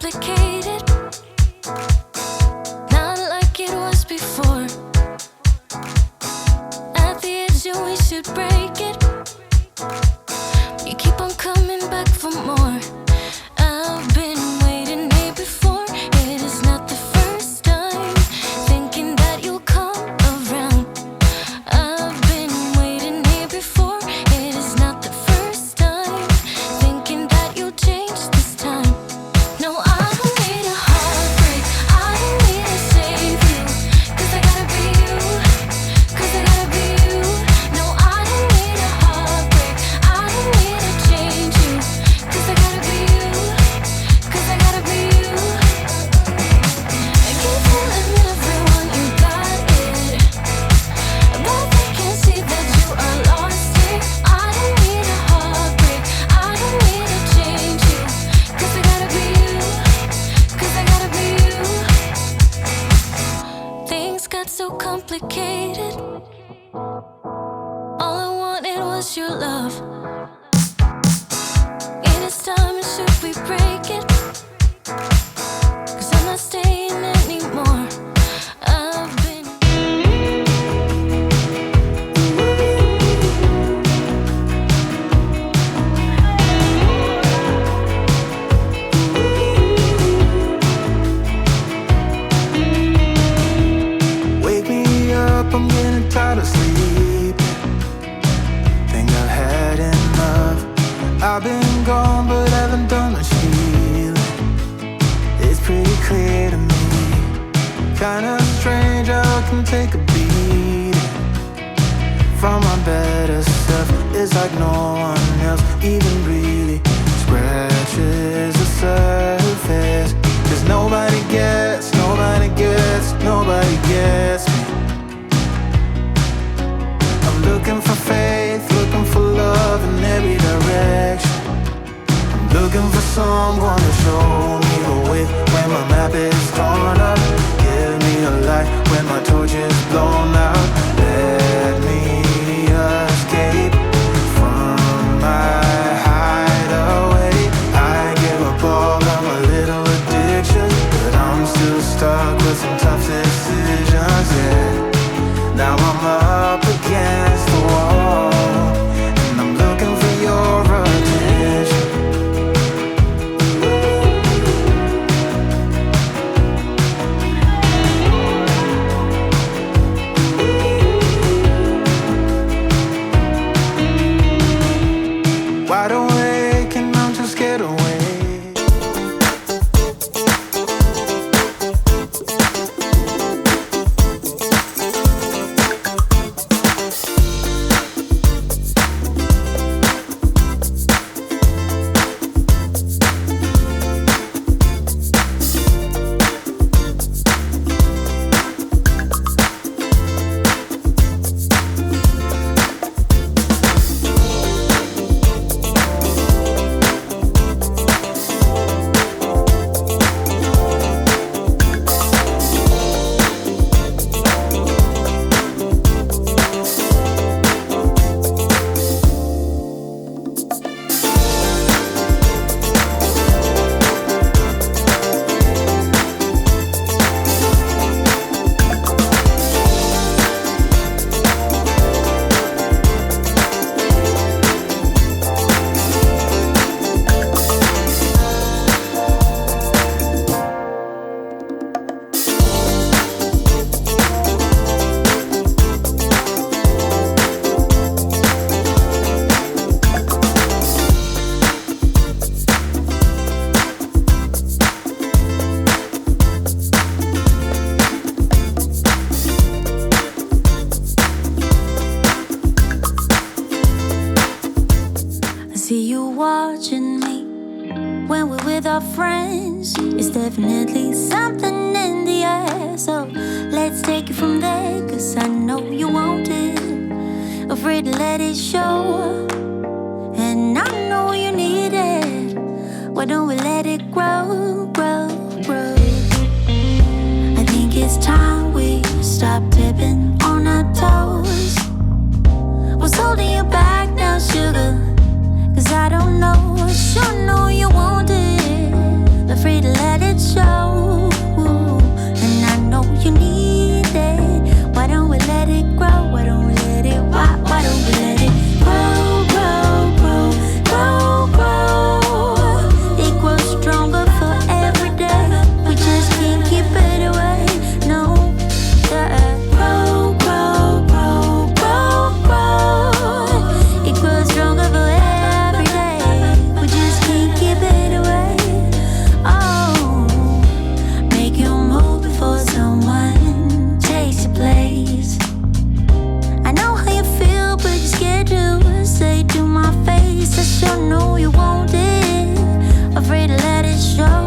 complicated, not like it was before. At the edge, and we should break it. You keep on coming back for more. I've been waiting here before. It is not the first time, thinking that you'll come around. I've been waiting here before. It is not the first time, thinking that you'll change this time. No, I don't need a heartbreak. I don't need to save you, 'cause I gotta be you, 'cause I gotta be you. No, I don't need a heartbreak. I don't need to change you, 'cause I gotta be you, 'cause I gotta be you. I keep telling everyone you got it, but they can't see that you are lost here. I don't need a heartbreak. I don't need to change you, 'cause I gotta be you, 'cause I gotta be you. Things got so complicated. All I wanted was your love. It is time, and should we break it? 'Cause I'm not staying anymore. I've been Wake me up, I'm getting tired of sleeping. Think I've had enough. I've been gone, but haven't done much healing. It's pretty clear to me. Kinda strange how I can take a beating from my better self. It's like no one else even really scratches the surface. 'Cause nobody gets, nobody gets, nobody gets me. I'm looking for faith, looking for love in every direction. I'm looking for someone to show me the way when my map is torn up. Give me a light when my torch is blown out. Let me escape from my hideaway. I give up all of my little addictions, but I'm still stuck with some tough decisions, yeah. Now I'm up against the wall, and I'm looking for your attention. Wide awake and I'm just scared away. see you watching me when we're with our friends. It's definitely something in the air, so let's take it from there, 'cause I know you want it. Afraid to let it show, and I know you need it. Why don't we let it grow, grow, grow? I think it's time we stop tipping on our toes. What's holding you back now, sugar? 'Cause I don't know, sure know you want it. Afraid to let you know you want it. Afraid to let it show.